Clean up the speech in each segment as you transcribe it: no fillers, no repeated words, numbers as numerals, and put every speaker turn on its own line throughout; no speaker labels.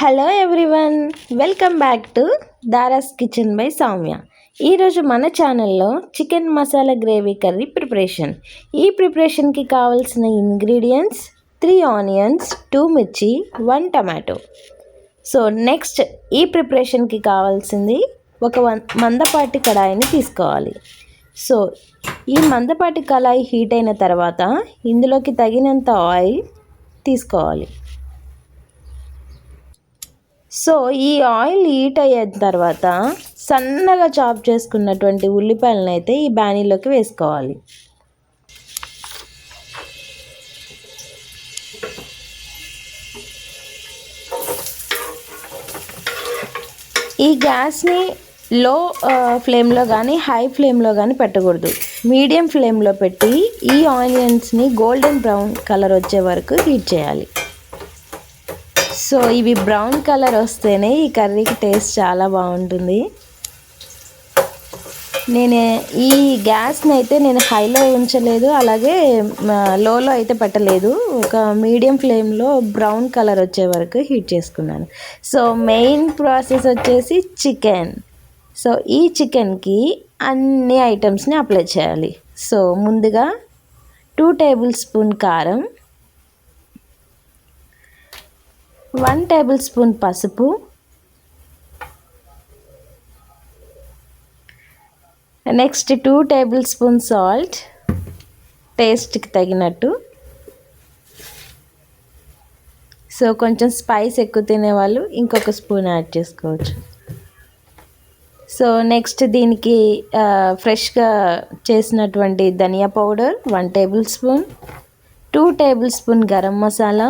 Hello everyone, welcome back to Daras kitchen by Soumya. ఈరోజు మన ఛానల్లో chicken masala gravy curry preparation. ఈ ప్రిపరేషన్కి కావాల్సిన ఇంగ్రీడియంట్స్ 3 ఆనియన్స్, 2 మిర్చి, 1 టమాటో. సో నెక్స్ట్ ఈ ప్రిపరేషన్కి కావాల్సింది ఒక మందపాటి కడాయిని తీసుకోవాలి. సో ఈ మందపాటి కడాయి హీట్ అయిన తర్వాత ఇందులోకి తగినంత ఆయిల్ తీసుకోవాలి. సో ఈ ఆయిల్ హీట్ అయిన తర్వాత సన్నగా చాప్ చేసుకున్నటువంటి ఉల్లిపాయలను అయితే ఈ బాణీలోకి వేసుకోవాలి. ఈ గ్యాస్ని లో ఫ్లేమ్లో కానీ హై ఫ్లేమ్లో కానీ పెట్టకూడదు. మీడియం ఫ్లేమ్లో పెట్టి ఈ ఆనియన్స్ని గోల్డెన్ బ్రౌన్ కలర్ వచ్చే వరకు హీట్ చేయాలి. సో ఇవి బ్రౌన్ కలర్ వస్తేనే ఈ కర్రీకి టేస్ట్ చాలా బాగుంటుంది. నేను ఈ గ్యాస్ని అయితే నేను హైలో ఉంచలేదు, అలాగే లోలో అయితే పెట్టలేదు. ఒక మీడియం ఫ్లేమ్లో బ్రౌన్ కలర్ వచ్చే వరకు హీట్ చేసుకున్నాను. సో మెయిన్ ప్రాసెస్ వచ్చేసి చికెన్. సో ఈ చికెన్కి అన్ని ఐటమ్స్ని అప్లై చేయాలి. సో ముందుగా 2 టేబుల్ స్పూన్ కారం, 1 టేబుల్ స్పూన్ పసుపు, నెక్స్ట్ 2 టేబుల్ స్పూన్ సాల్ట్ టేస్ట్కి తగినట్టు. సో కొంచెం స్పైస్ ఎక్కువ తినేవాళ్ళు ఇంకొక స్పూన్ యాడ్ చేసుకోవచ్చు. సో నెక్స్ట్ దీనికి ఫ్రెష్గా చేసినటువంటి ధనియా powder 1 tablespoon, 2 tablespoon garam masala,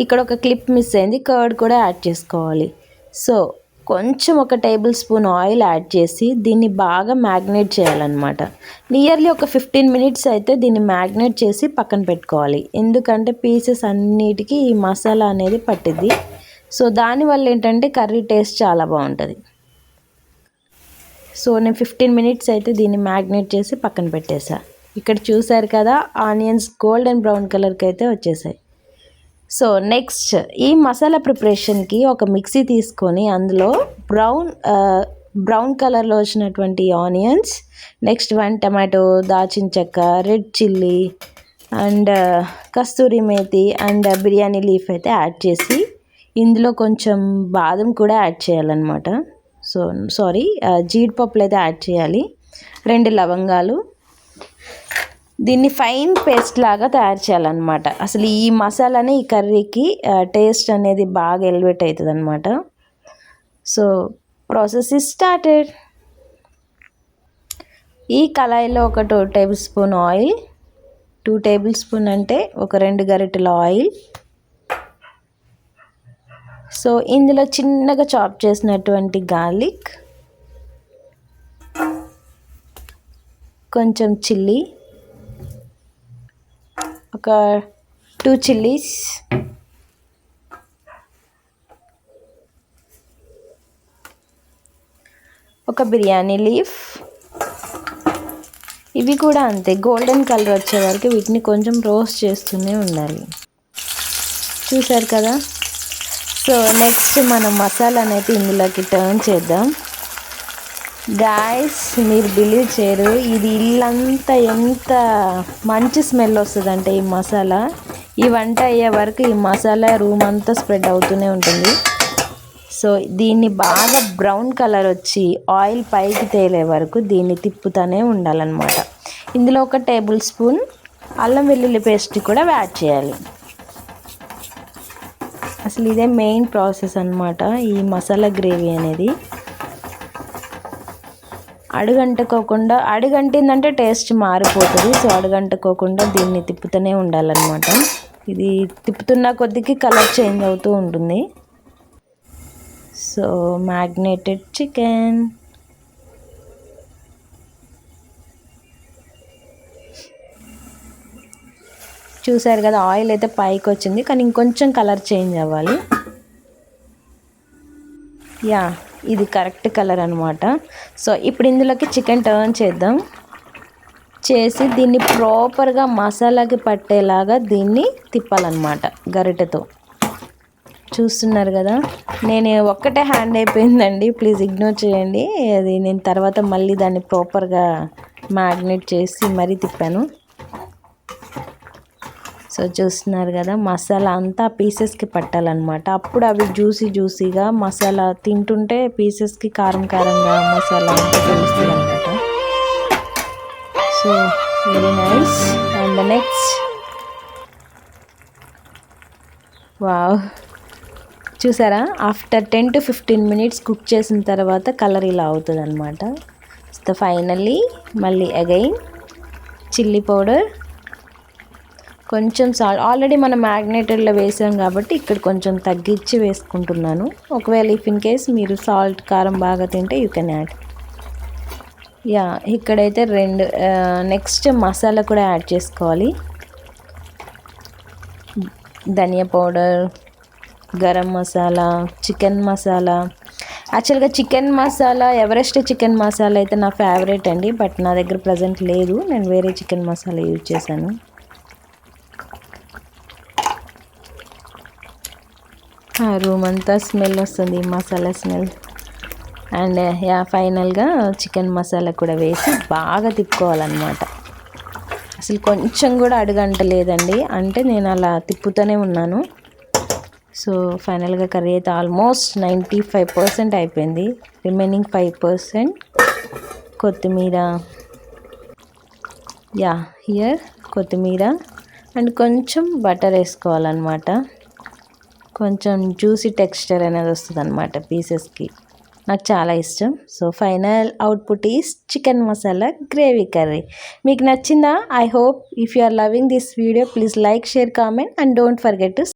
ఇక్కడ ఒక క్లిప్ మిస్ అయింది, కర్డ్ కూడా యాడ్ చేసుకోవాలి. సో కొంచెం ఒక టేబుల్ స్పూన్ ఆయిల్ యాడ్ చేసి దీన్ని బాగా మ్యాగ్నేట్ చేయాలన్నమాట. నియర్లీ ఒక 15 మినిట్స్ అయితే దీన్ని మ్యాగ్నేట్ చేసి పక్కన పెట్టుకోవాలి. ఎందుకంటే పీసెస్ అన్నిటికీ ఈ మసాలా అనేది పట్టింది. సో దానివల్ల ఏంటంటే కర్రీ టేస్ట్ చాలా బాగుంటుంది. సో నేను 15 మినిట్స్ అయితే దీన్ని మ్యాగ్నేట్ చేసి పక్కన పెట్టేసా. ఇక్కడ చూసారు కదా, ఆనియన్స్ గోల్డెన్ బ్రౌన్ కలర్కి అయితే వచ్చేసాయి. సో నెక్స్ట్ ఈ మసాలా ప్రిపరేషన్కి ఒక మిక్సీ తీసుకొని అందులో బ్రౌన్ కలర్లో వచ్చినటువంటి ఆనియన్స్, నెక్స్ట్ 1 టమాటో, దాల్చిన చెక్క, red chilli and Kasturi methi and biryani leaf అయితే యాడ్ చేసి ఇందులో కొంచెం బాదం కూడా యాడ్ చేయాలన్నమాట. సో జీడిపప్పులు అయితే యాడ్ చేయాలి, 2 లవంగాలు. దీన్ని ఫైన్ పేస్ట్ లాగా తయారు చేయాలన్నమాట. అసలు ఈ మసాలానే ఈ కర్రీకి టేస్ట్ అనేది బాగా ఎలివేట్ అవుతుంది అనమాట. So process is started. ఈ కళాయిలో ఒక 2 table spoon oil, 2 table spoon అంటే ఒక 2 గరిటెల ఆయిల్. సో ఇందులో చిన్నగా చాప్ చేసినటువంటి గార్లిక్, కొంచెం చిల్లీ, ఒక 2 చిల్లీస్, ఒక బిర్యానీ లీఫ్. ఇవి కూడా అంతే, గోల్డెన్ కలర్ వచ్చే వరకు వీటిని కొంచెం రోస్ట్ చేస్తూనే ఉండాలి. చూసారు కదా. సో నెక్స్ట్ మనం మసాలాను అయితే ఇందులోకి టర్న్ చేద్దాం. గాయస్, మీరు బిలీవ్ చేయరు, ఇది ఇల్లంతా ఎంత మంచి స్మెల్ వస్తుందంటే ఈ మసాలా. ఈ వంట అయ్యే వరకు ఈ మసాలా రూమ్ అంతా స్ప్రెడ్ అవుతూనే ఉంటుంది. సో దీన్ని బాగా బ్రౌన్ కలర్ వచ్చి ఆయిల్ పైకి తేలే వరకు దీన్ని తిప్పుతూనే ఉండాలన్నమాట. ఇందులో ఒక టేబుల్ స్పూన్ అల్లం వెల్లుల్లి పేస్ట్ కూడా యాడ్ చేయాలి. అసలు ఇదే మెయిన్ ప్రాసెస్ అన్నమాట ఈ మసాలా గ్రేవీ అనేది. అడుగంటిందంటే టేస్ట్ మారిపోతుంది. సో అడుగంటుకోకుండా దీన్ని తిప్పుతూనే ఉండాలన్నమాట. ఇది తిప్పుతున్న కొద్దికి కలర్ చేంజ్ అవుతూ ఉంటుంది. So marinated chicken. చూసారు కదా, ఆయిల్ అయితే పైకి వచ్చింది, కానీ ఇంకొంచెం కలర్ చేంజ్ అవ్వాలి. ఇది కరెక్ట్ కలర్ అనమాట. సో ఇప్పుడు ఇందులోకి చికెన్ టర్న్ చేద్దాం. చేసి దీన్ని ప్రాపర్గా మసాలాకి పట్టేలాగా దీన్ని తిప్పాలన్నమాట గరిటెతో. చూస్తున్నారు కదా, నేను ఒక్కటే హ్యాండ్ అయిపోయిందండి, ప్లీజ్ ఇగ్నోర్ చేయండి. అది నేను తర్వాత మళ్ళీ దాన్ని ప్రాపర్గా మ్యాగ్నేట్ చేసి మరీ తిప్పాను. సో చూస్తున్నారు కదా, మసాలా అంతా పీసెస్కి పట్టాలన్నమాట. అప్పుడు అవి జ్యూసీగా మసాలా తింటుంటే పీసెస్కి కారంగా మసాలా అంతా తెలుస్తుంది అనమాట. So very nice. And the next, wow, చూసారా, ఆఫ్టర్ 10 to 15 minutes కుక్ చేసిన తర్వాత కలర్ ఇలా అవుతుంది అనమాట. సో ఫైనల్లీ మళ్ళీ అగైన్ చిల్లీ పౌడర్, కొంచెం సాల్ట్. ఆల్రెడీ మనం మ్యాగ్నేటెడ్లో వేసాం కాబట్టి ఇక్కడ కొంచెం తగ్గించి వేసుకుంటున్నాను. ఒకవేళ ఇఫ్ ఇన్ కేస్ మీరు సాల్ట్ కారం బాగా తింటే యూ కెన్ యాడ్. యా, ఇక్కడైతే నెక్స్ట్ మసాలా కూడా యాడ్ చేసుకోవాలి. ధనియా పౌడర్, గరం మసాలా, చికెన్ మసాలా. యాక్చువల్గా chicken masala, Everest chicken masala అయితే నా ఫేవరెట్ అండి, బట్ నా దగ్గర ప్రజెంట్ లేదు. నేను వేరే చికెన్ మసాలా యూజ్ చేశాను. రూమ్ అంతా స్మెల్ వస్తుంది, మసాలా స్మెల్. అండ్ యా, ఫైనల్గా చికెన్ మసాలా కూడా వేసి బాగా తిప్పుకోవాలన్నమాట. అసలు కొంచెం కూడా అడుగంటలేదండి, అంటే నేను అలా తిప్పుతూనే ఉన్నాను. సో ఫైనల్గా కర్రీ అయితే ఆల్మోస్ట్ 95% అయిపోయింది. రిమైనింగ్ 5% కొత్తిమీర. యా, హియర్ కొత్తిమీర అండ్ కొంచెం బటర్ వేసుకోవాలన్నమాట. కొంచెం జ్యూసీ టెక్స్చర్ అనేది వస్తుంది అనమాట పీసెస్కి, నాకు చాలా ఇష్టం. So final output is chicken masala gravy curry. మీకు నచ్చిందా? I hope if you are loving this video, please like, share, comment and don't forget to